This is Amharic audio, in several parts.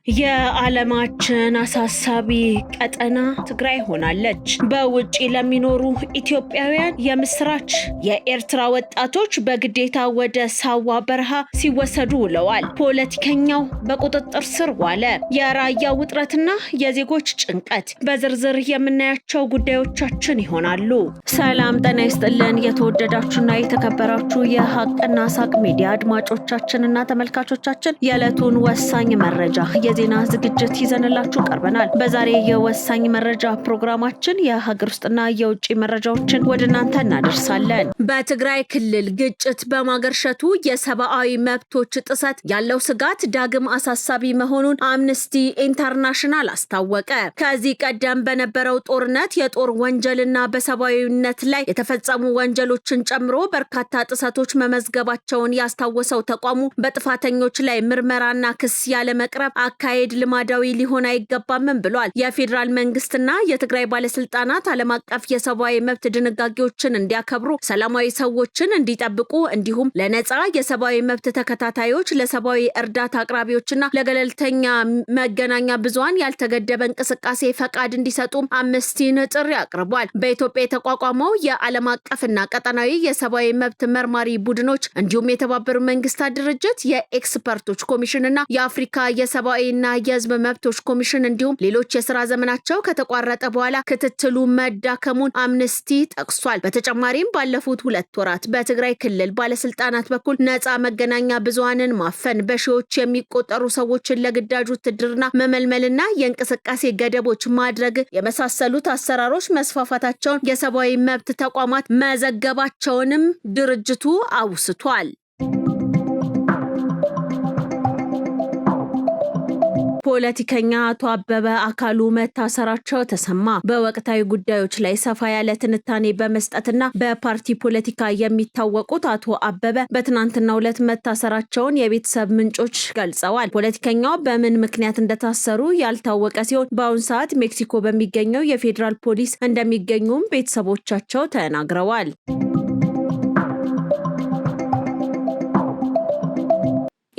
የዓለማችን አሳሳቢ ቀጠና ትግራይ ሆናለች። በውጪ ለሚኖሩ ኢትዮጵያውያን የምስራች። የኤርትራ ወጣቶች በግዴታ ወደ ሳዋ በረሃ ሲወሰዱ ውለዋል። ፖለቲከኛው በቁጥጥር ስር ዋለ። የራያ ውጥረትና የዜጎች ጭንቀት በዝርዝር የምናያቸው ጉዳዮቻችን ይሆናሉ። ሰላም ጤና ይስጥልን። የተወደዳችሁና የተከበራችሁ የሀቅና ሳቅ ሚዲያ አድማጮቻችንና ተመልካቾቻችን የዕለቱን ወሳኝ መረጃ የዜና ዝግጅት ይዘንላችሁ ቀርበናል። በዛሬ የወሳኝ መረጃ ፕሮግራማችን የሀገር ውስጥና የውጭ መረጃዎችን ወደ እናንተ እናደርሳለን። በትግራይ ክልል ግጭት በማገርሸቱ የሰብአዊ መብቶች ጥሰት ያለው ስጋት ዳግም አሳሳቢ መሆኑን አምነስቲ ኢንተርናሽናል አስታወቀ። ከዚህ ቀደም በነበረው ጦርነት የጦር ወንጀልና በሰብአዊነት ላይ የተፈጸሙ ወንጀሎችን ጨምሮ በርካታ ጥሰቶች መመዝገባቸውን ያስታወሰው ተቋሙ በጥፋተኞች ላይ ምርመራና ክስ ያለ መቅረብ አካሄድ ልማዳዊ ሊሆን አይገባም ብሏል። የፌዴራል መንግስትና የትግራይ ባለስልጣናት ዓለም አቀፍ የሰብአዊ መብት ድንጋጌዎችን እንዲያከብሩ፣ ሰላማዊ ሰዎችን እንዲጠብቁ እንዲሁም ለነጻ የሰብአዊ መብት ተከታታዮች፣ ለሰብአዊ እርዳታ አቅራቢዎችና ለገለልተኛ መገናኛ ብዙሃን ያልተገደበ እንቅስቃሴ ፈቃድ እንዲሰጡም አምነስቲን ጥሪ አቅርቧል። በኢትዮጵያ የተቋቋመው የዓለም አቀፍና ቀጠናዊ የሰብአዊ መብት መርማሪ ቡድኖች እንዲሁም የተባበሩት መንግስታት ድርጅት የኤክስፐርቶች ኮሚሽንና የአፍሪካ የሰብአዊና የህዝብ መብቶች ኮሚሽን እንዲሁም ሌሎች የሥራ ዘመናቸው ከተቋረጠ በኋላ ክትትሉ መዳከሙን አምነስቲ ጠቅሷል። በተጨማሪም ባለፉት 2 ወራት በትግራይ ክልል ባለስልጣናት በኩል ነጻ መገናኛ ብዙሃንን ማፈን፣ በሺዎች የሚቆጠሩ ሰዎችን ለግዳጅ ውትድርና መመልመልና የእንቅስቃሴ ገደቦች ማድረግ የመሳሰሉት አሰራሮች መስፋፋታቸውን የሰብአዊ መብት ተቋማት መዘገባቸውንም ድርጅቱ አውስቷል። ፖለቲከኛ አቶ አበበ አካሉ መታሰራቸው ተሰማ። በወቅታዊ ጉዳዮች ላይ ሰፋ ያለ ትንታኔ በመስጠትና በፓርቲ ፖለቲካ የሚታወቁት አቶ አበበ በትናንትናው ዕለት መታሰራቸውን የቤተሰብ ምንጮች ገልጸዋል። ፖለቲከኛው በምን ምክንያት እንደታሰሩ ያልታወቀ ሲሆን በአሁኑ ሰዓት ሜክሲኮ በሚገኘው የፌዴራል ፖሊስ እንደሚገኙም ቤተሰቦቻቸው ተናግረዋል።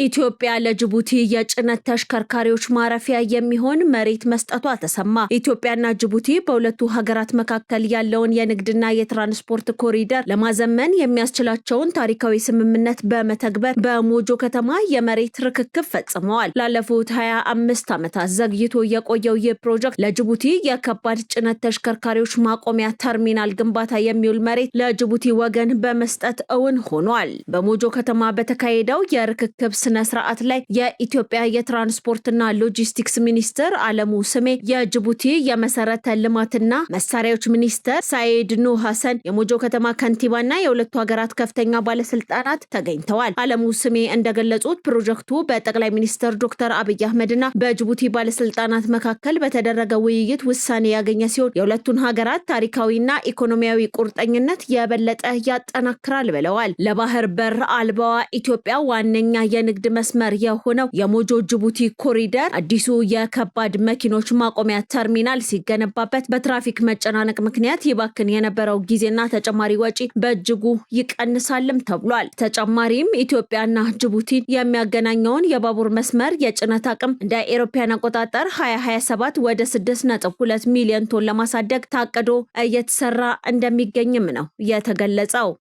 ኢትዮጵያ ለጅቡቲ የጭነት ተሽከርካሪዎች ማረፊያ የሚሆን መሬት መስጠቷ ተሰማ። ኢትዮጵያና ጅቡቲ በሁለቱ ሀገራት መካከል ያለውን የንግድና የትራንስፖርት ኮሪደር ለማዘመን የሚያስችላቸውን ታሪካዊ ስምምነት በመተግበር በሞጆ ከተማ የመሬት ርክክብ ፈጽመዋል። ላለፉት 25 ዓመታት ዘግይቶ የቆየው ይህ ፕሮጀክት ለጅቡቲ የከባድ ጭነት ተሽከርካሪዎች ማቆሚያ ተርሚናል ግንባታ የሚውል መሬት ለጅቡቲ ወገን በመስጠት እውን ሆኗል። በሞጆ ከተማ በተካሄደው የርክክብ ስነ ስርዓት ላይ የኢትዮጵያ የትራንስፖርትና ሎጂስቲክስ ሚኒስትር አለሙ ስሜ፣ የጅቡቲ የመሰረተ ልማትና መሳሪያዎች ሚኒስትር ሳይድ ኑ ሐሰን፣ የሞጆ ከተማ ከንቲባና የሁለቱ ሀገራት ከፍተኛ ባለስልጣናት ተገኝተዋል። አለሙ ስሜ እንደገለጹት ፕሮጀክቱ በጠቅላይ ሚኒስትር ዶክተር አብይ አህመድና በጅቡቲ ባለስልጣናት መካከል በተደረገ ውይይት ውሳኔ ያገኘ ሲሆን የሁለቱን ሀገራት ታሪካዊና ኢኮኖሚያዊ ቁርጠኝነት የበለጠ ያጠናክራል ብለዋል። ለባህር በር አልባዋ ኢትዮጵያ ዋነኛ የንግድ መስመር የሆነው የሞጆ ጅቡቲ ኮሪደር አዲሱ የከባድ መኪኖች ማቆሚያ ተርሚናል ሲገነባበት በትራፊክ መጨናነቅ ምክንያት ይባክን የነበረው ጊዜና ተጨማሪ ወጪ በእጅጉ ይቀንሳልም ተብሏል። ተጨማሪም ኢትዮጵያና ጅቡቲን የሚያገናኘውን የባቡር መስመር የጭነት አቅም እንደ አውሮፓውያን አቆጣጠር 2027 ወደ 6.2 ሚሊዮን ቶን ለማሳደግ ታቅዶ እየተሰራ እንደሚገኝም ነው የተገለጸው።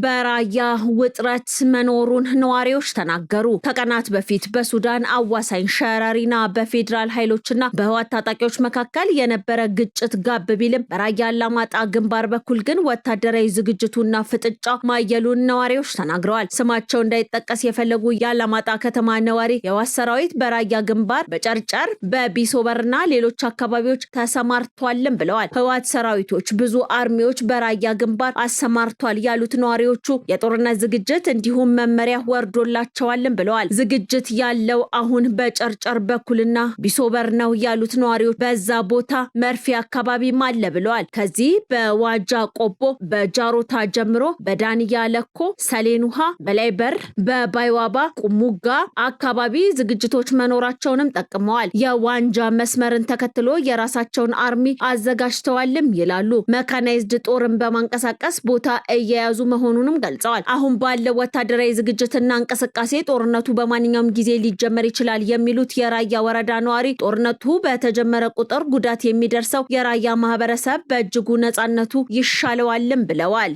በራያ ውጥረት መኖሩን ነዋሪዎች ተናገሩ። ከቀናት በፊት በሱዳን አዋሳኝ ሸረሪና በፌዴራል ኃይሎችና በህወሓት ታጣቂዎች መካከል የነበረ ግጭት ጋብ ቢልም በራያ አላማጣ ግንባር በኩል ግን ወታደራዊ ዝግጅቱና ፍጥጫ ማየሉን ነዋሪዎች ተናግረዋል። ስማቸው እንዳይጠቀስ የፈለጉ የአላማጣ ከተማ ነዋሪ የህወሓት ሰራዊት በራያ ግንባር በጨርጨር በቢሶበርና ሌሎች አካባቢዎች ተሰማርቷልም ብለዋል። ህወሓት ሰራዊቶች ብዙ አርሚዎች በራያ ግንባር አሰማርቷል ያሉት ነዋሪዎቹ የጦርነት ዝግጅት እንዲሁም መመሪያ ወርዶላቸዋልም ብለዋል። ዝግጅት ያለው አሁን በጨርጨር በኩልና ቢሶበር ነው ያሉት ነዋሪዎች በዛ ቦታ መርፌ አካባቢ ማለ ብለዋል። ከዚህ በዋጃ ቆቦ፣ በጃሮታ ጀምሮ በዳንያ ለኮ፣ ሰሌን ውሃ፣ በላይ በር፣ በባይዋባ ቁሙጋ አካባቢ ዝግጅቶች መኖራቸውንም ጠቅመዋል። የዋንጃ መስመርን ተከትሎ የራሳቸውን አርሚ አዘጋጅተዋልም ይላሉ። መካናይዝድ ጦርን በማንቀሳቀስ ቦታ እየያዙ መሆኑ መሆኑንም ገልጸዋል። አሁን ባለው ወታደራዊ ዝግጅትና እንቅስቃሴ ጦርነቱ በማንኛውም ጊዜ ሊጀመር ይችላል የሚሉት የራያ ወረዳ ነዋሪ ጦርነቱ በተጀመረ ቁጥር ጉዳት የሚደርሰው የራያ ማህበረሰብ በእጅጉ ነጻነቱ ይሻለዋልም ብለዋል።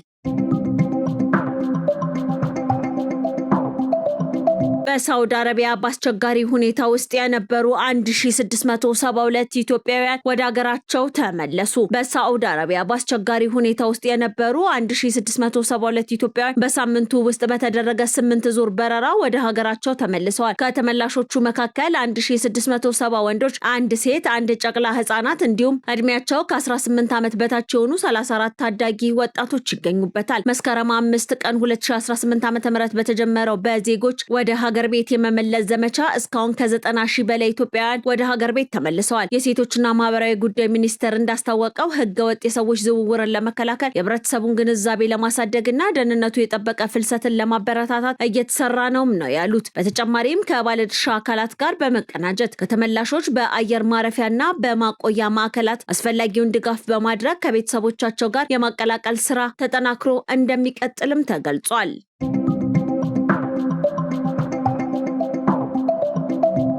በሳውዲ አረቢያ በአስቸጋሪ ሁኔታ ውስጥ የነበሩ 1672 ኢትዮጵያውያን ወደ ሀገራቸው ተመለሱ። በሳውዲ አረቢያ በአስቸጋሪ ሁኔታ ውስጥ የነበሩ 1672 ኢትዮጵያውያን በሳምንቱ ውስጥ በተደረገ 8 ዙር በረራ ወደ ሀገራቸው ተመልሰዋል። ከተመላሾቹ መካከል 1670 ወንዶች፣ አንድ ሴት፣ አንድ ጨቅላ ህጻናት እንዲሁም እድሜያቸው ከ18 ዓመት በታች የሆኑ 34 ታዳጊ ወጣቶች ይገኙበታል። መስከረም 5 ቀን 2018 ዓ.ም በተጀመረው በዜጎች ወደ ሀገር ቤት የመመለስ ዘመቻ እስካሁን ከ90 ሺህ በላይ ኢትዮጵያውያን ወደ ሀገር ቤት ተመልሰዋል። የሴቶችና ማህበራዊ ጉዳይ ሚኒስቴር እንዳስታወቀው ህገወጥ የሰዎች ዝውውርን ለመከላከል የህብረተሰቡን ግንዛቤ ለማሳደግና ደህንነቱ የጠበቀ ፍልሰትን ለማበረታታት እየተሰራ ነውም ነው ያሉት። በተጨማሪም ከባለድርሻ አካላት ጋር በመቀናጀት ከተመላሾች በአየር ማረፊያና በማቆያ ማዕከላት አስፈላጊውን ድጋፍ በማድረግ ከቤተሰቦቻቸው ጋር የማቀላቀል ስራ ተጠናክሮ እንደሚቀጥልም ተገልጿል።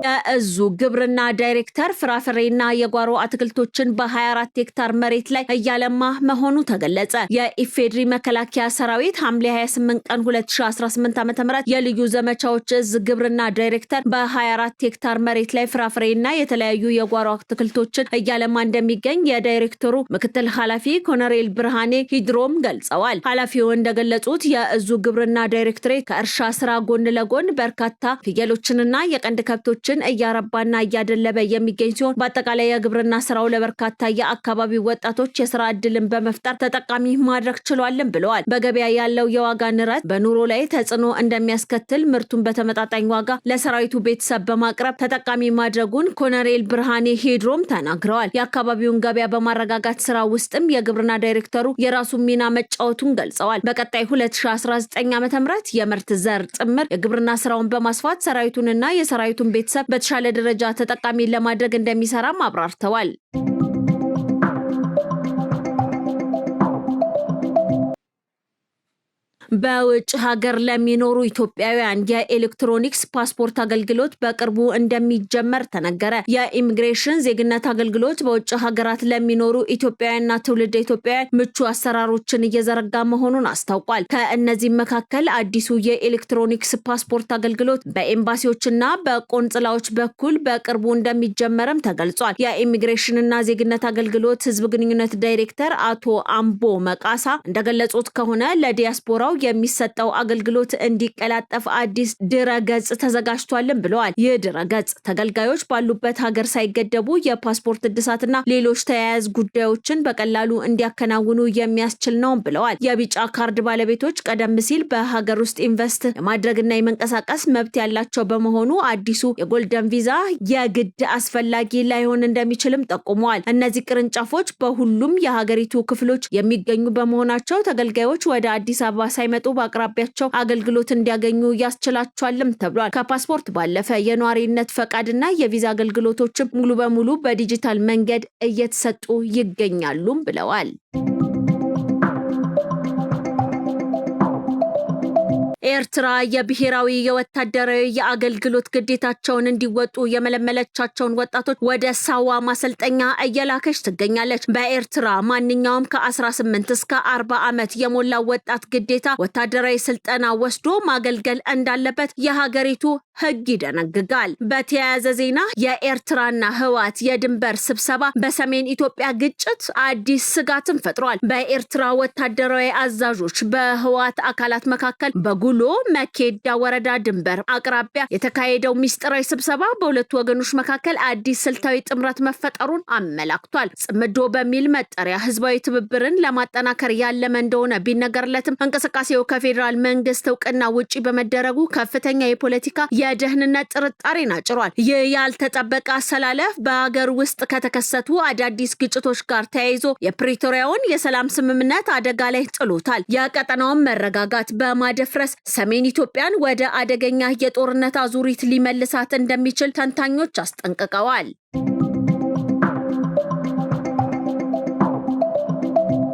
የእዙ ግብርና ዳይሬክተር ፍራፍሬና የጓሮ አትክልቶችን በ24 ሄክታር መሬት ላይ እያለማ መሆኑ ተገለጸ። የኢፌድሪ መከላከያ ሰራዊት ሐምሌ 28 ቀን 2018 ዓ.ም የልዩ ዘመቻዎች እዝ ግብርና ዳይሬክተር በ24 ሄክታር መሬት ላይ ፍራፍሬና የተለያዩ የጓሮ አትክልቶችን እያለማ እንደሚገኝ የዳይሬክተሩ ምክትል ኃላፊ ኮሎኔል ብርሃኔ ሂድሮም ገልጸዋል። ኃላፊው እንደገለጹት የእዙ ግብርና ዳይሬክተሬት ከእርሻ ስራ ጎን ለጎን በርካታ ፍየሎችንና የቀንድ ከብቶችን እያረባና እያደለበ የሚገኝ ሲሆን በአጠቃላይ የግብርና ስራው ለበርካታ የአካባቢው ወጣቶች የስራ ዕድልን በመፍጠር ተጠቃሚ ማድረግ ችሏልም ብለዋል። በገበያ ያለው የዋጋ ንረት በኑሮ ላይ ተጽዕኖ እንደሚያስከትል ምርቱን በተመጣጣኝ ዋጋ ለሰራዊቱ ቤተሰብ በማቅረብ ተጠቃሚ ማድረጉን ኮሎኔል ብርሃኔ ሂድሮም ተናግረዋል። የአካባቢውን ገበያ በማረጋጋት ስራ ውስጥም የግብርና ዳይሬክተሩ የራሱን ሚና መጫወቱን ገልጸዋል። በቀጣይ 2019 ዓ.ም የምርት ዘር ጥምር የግብርና ስራውን በማስፋት ሰራዊቱንና የሰራዊቱን ቤተሰብ በተሻለ ደረጃ ተጠቃሚ ለማድረግ እንደሚሰራም አብራርተዋል። በውጭ ሀገር ለሚኖሩ ኢትዮጵያውያን የኤሌክትሮኒክስ ፓስፖርት አገልግሎት በቅርቡ እንደሚጀመር ተነገረ። የኢሚግሬሽን ዜግነት አገልግሎት በውጭ ሀገራት ለሚኖሩ ኢትዮጵያውያንና ትውልደ ኢትዮጵያውያን ምቹ አሰራሮችን እየዘረጋ መሆኑን አስታውቋል። ከእነዚህም መካከል አዲሱ የኤሌክትሮኒክስ ፓስፖርት አገልግሎት በኤምባሲዎችና በቆንጽላዎች በኩል በቅርቡ እንደሚጀመርም ተገልጿል። የኢሚግሬሽንና ዜግነት አገልግሎት ህዝብ ግንኙነት ዳይሬክተር አቶ አምቦ መቃሳ እንደገለጹት ከሆነ ለዲያስፖራው የሚሰጠው አገልግሎት እንዲቀላጠፍ አዲስ ድረ-ገጽ ተዘጋጅቷልም ብለዋል። ይህ ድረ-ገጽ ተገልጋዮች ባሉበት ሀገር ሳይገደቡ የፓስፖርት እድሳትና ሌሎች ተያያዥ ጉዳዮችን በቀላሉ እንዲያከናውኑ የሚያስችል ነው ብለዋል። የቢጫ ካርድ ባለቤቶች ቀደም ሲል በሀገር ውስጥ ኢንቨስት የማድረግና የመንቀሳቀስ መብት ያላቸው በመሆኑ አዲሱ የጎልደን ቪዛ የግድ አስፈላጊ ላይሆን እንደሚችልም ጠቁመዋል። እነዚህ ቅርንጫፎች በሁሉም የሀገሪቱ ክፍሎች የሚገኙ በመሆናቸው ተገልጋዮች ወደ አዲስ አበባ ሳይመጡ በአቅራቢያቸው አገልግሎት እንዲያገኙ ያስችላቸዋልም ተብሏል። ከፓስፖርት ባለፈ የነዋሪነት ፈቃድና የቪዛ አገልግሎቶችም ሙሉ በሙሉ በዲጂታል መንገድ እየተሰጡ ይገኛሉም ብለዋል። ኤርትራ የብሔራዊ የወታደራዊ የአገልግሎት ግዴታቸውን እንዲወጡ የመለመለቻቸውን ወጣቶች ወደ ሳዋ ማሰልጠኛ እየላከች ትገኛለች። በኤርትራ ማንኛውም ከ18 እስከ 40 ዓመት የሞላው ወጣት ግዴታ ወታደራዊ ስልጠና ወስዶ ማገልገል እንዳለበት የሀገሪቱ ሕግ ይደነግጋል። በተያያዘ ዜና የኤርትራና ህወሓት የድንበር ስብሰባ በሰሜን ኢትዮጵያ ግጭት አዲስ ስጋትን ፈጥሯል። በኤርትራ ወታደራዊ አዛዦች በህወሓት አካላት መካከል በጉሎ መኬዳ ወረዳ ድንበር አቅራቢያ የተካሄደው ሚስጥራዊ ስብሰባ በሁለቱ ወገኖች መካከል አዲስ ስልታዊ ጥምረት መፈጠሩን አመላክቷል። ጽምዶ በሚል መጠሪያ ህዝባዊ ትብብርን ለማጠናከር ያለመ እንደሆነ ቢነገርለትም እንቅስቃሴው ከፌዴራል መንግስት እውቅና ውጪ በመደረጉ ከፍተኛ የፖለቲካ የደህንነት ጥርጣሬን አጭሯል። ይህ ያልተጠበቀ አሰላለፍ በሀገር ውስጥ ከተከሰቱ አዳዲስ ግጭቶች ጋር ተያይዞ የፕሪቶሪያውን የሰላም ስምምነት አደጋ ላይ ጥሎታል። የቀጠናውን መረጋጋት በማደፍረስ ሰሜን ኢትዮጵያን ወደ አደገኛ የጦርነት አዙሪት ሊመልሳት እንደሚችል ተንታኞች አስጠንቅቀዋል።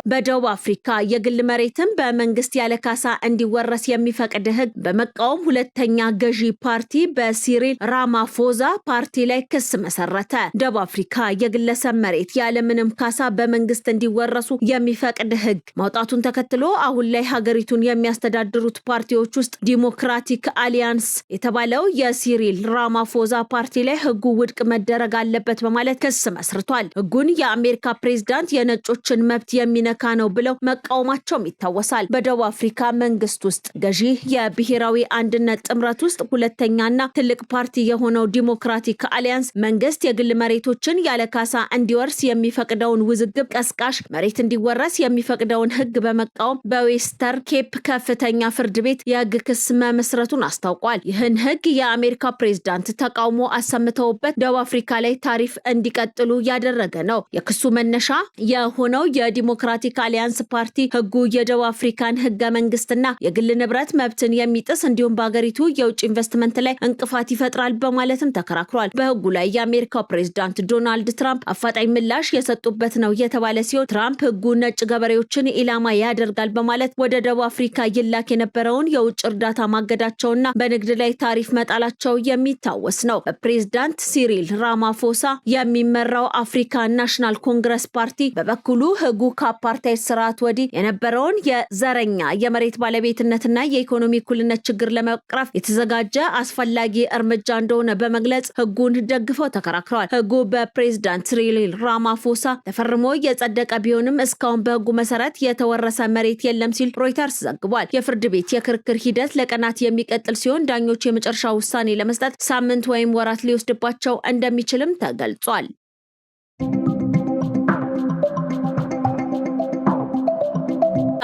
በደቡብ አፍሪካ የግል መሬትን በመንግስት ያለ ካሳ እንዲወረስ የሚፈቅድ ህግ በመቃወም ሁለተኛ ገዢ ፓርቲ በሲሪል ራማፎዛ ፓርቲ ላይ ክስ መሰረተ። ደቡብ አፍሪካ የግለሰብ መሬት ያለምንም ካሳ በመንግስት እንዲወረሱ የሚፈቅድ ህግ ማውጣቱን ተከትሎ አሁን ላይ ሀገሪቱን የሚያስተዳድሩት ፓርቲዎች ውስጥ ዲሞክራቲክ አሊያንስ የተባለው የሲሪል ራማፎዛ ፓርቲ ላይ ህጉ ውድቅ መደረግ አለበት በማለት ክስ መስርቷል። ህጉን የአሜሪካ ፕሬዝዳንት የነጮችን መብት የሚነካ ነው ብለው መቃወማቸውም ይታወሳል። በደቡብ አፍሪካ መንግስት ውስጥ ገዢ የብሔራዊ አንድነት ጥምረት ውስጥ ሁለተኛና ትልቅ ፓርቲ የሆነው ዲሞክራቲክ አሊያንስ መንግስት የግል መሬቶችን ያለ ካሳ እንዲወርስ የሚፈቅደውን ውዝግብ ቀስቃሽ መሬት እንዲወረስ የሚፈቅደውን ህግ በመቃወም በዌስተርን ኬፕ ከፍተኛ ፍርድ ቤት የህግ ክስ መመስረቱን አስታውቋል። ይህን ህግ የአሜሪካ ፕሬዝዳንት ተቃውሞ አሰምተውበት ደቡብ አፍሪካ ላይ ታሪፍ እንዲቀጥሉ ያደረገ ነው። የክሱ መነሻ የሆነው የዲሞክራቲክ አሊያንስ ፓርቲ ህጉ የደቡብ አፍሪካን ህገ መንግስትና የግል ንብረት መብትን የሚጥስ እንዲሁም በሀገሪቱ የውጭ ኢንቨስትመንት ላይ እንቅፋት ይፈጥራል በማለትም ተከራክሯል። በህጉ ላይ የአሜሪካው ፕሬዝዳንት ዶናልድ ትራምፕ አፋጣኝ ምላሽ የሰጡበት ነው የተባለ ሲሆን ትራምፕ ህጉ ነጭ ገበሬዎችን ኢላማ ያደርጋል በማለት ወደ ደቡብ አፍሪካ ይላክ የነበረውን የውጭ እርዳታ ማገዳቸውና በንግድ ላይ ታሪፍ መጣላቸው የሚታወስ ነው። በፕሬዝዳንት ሲሪል ራማፎሳ የሚመራው አፍሪካ ናሽናል ኮንግረስ ፓርቲ በበኩሉ ህጉ ከአፓርታይድ ስርዓት ወዲህ የነበረውን የዘረኛ የመሬት ባለቤትነትና የኢኮኖሚ እኩልነት ችግር ለመቅረፍ የተዘጋጀ አስፈላጊ እርምጃ እንደሆነ በመግለጽ ህጉን ደግፈው ተከራክረዋል። ህጉ በፕሬዝዳንት ሲሪል ራማፎሳ ተፈርሞ የጸደቀ ቢሆንም እስካሁን በህጉ መሰረት የተወረሰ መሬት የለም ሲል ሮይተርስ ዘግቧል። የፍርድ ቤት የክርክር ሂደት ለቀናት የሚቀጥል ሲሆን ዳኞች የመጨረሻ ውሳኔ ለመስጠት ሳምንት ወይም ወራት ሊወስድባቸው እንደሚችልም ተገልጿል።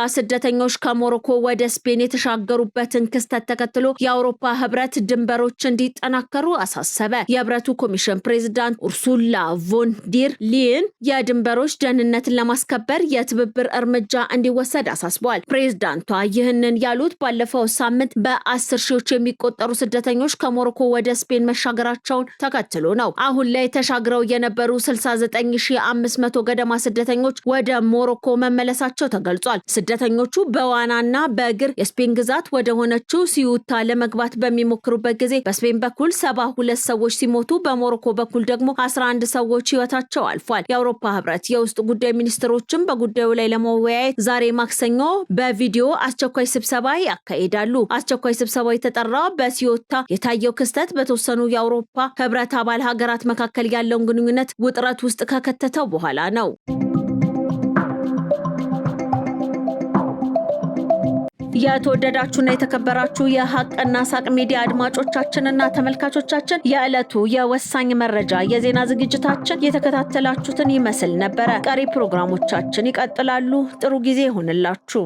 ስደተኞች ከሞሮኮ ወደ ስፔን የተሻገሩበትን ክስተት ተከትሎ የአውሮፓ ህብረት ድንበሮች እንዲጠናከሩ አሳሰበ። የህብረቱ ኮሚሽን ፕሬዝዳንት ኡርሱላ ቮን ዲር ሊየን የድንበሮች ደህንነትን ለማስከበር የትብብር እርምጃ እንዲወሰድ አሳስበዋል። ፕሬዝዳንቷ ይህንን ያሉት ባለፈው ሳምንት በ10 ሺዎች የሚቆጠሩ ስደተኞች ከሞሮኮ ወደ ስፔን መሻገራቸውን ተከትሎ ነው። አሁን ላይ ተሻግረው የነበሩ 69500 ገደማ ስደተኞች ወደ ሞሮኮ መመለሳቸው ተገልጿል። ስደተኞቹ በዋናና በእግር የስፔን ግዛት ወደ ሆነችው ሲዩታ ለመግባት በሚሞክሩበት ጊዜ በስፔን በኩል 72 ሰዎች ሲሞቱ በሞሮኮ በኩል ደግሞ 11 ሰዎች ህይወታቸው አልፏል። የአውሮፓ ህብረት የውስጥ ጉዳይ ሚኒስትሮችም በጉዳዩ ላይ ለመወያየት ዛሬ ማክሰኞ በቪዲዮ አስቸኳይ ስብሰባ ያካሂዳሉ። አስቸኳይ ስብሰባው የተጠራው በሲዩታ የታየው ክስተት በተወሰኑ የአውሮፓ ህብረት አባል ሀገራት መካከል ያለውን ግንኙነት ውጥረት ውስጥ ከከተተው በኋላ ነው። የተወደዳችሁና የተከበራችሁ የሀቅና ሳቅ ሚዲያ አድማጮቻችንና ተመልካቾቻችን የዕለቱ የወሳኝ መረጃ የዜና ዝግጅታችን የተከታተላችሁትን ይመስል ነበረ። ቀሪ ፕሮግራሞቻችን ይቀጥላሉ። ጥሩ ጊዜ ይሁንላችሁ።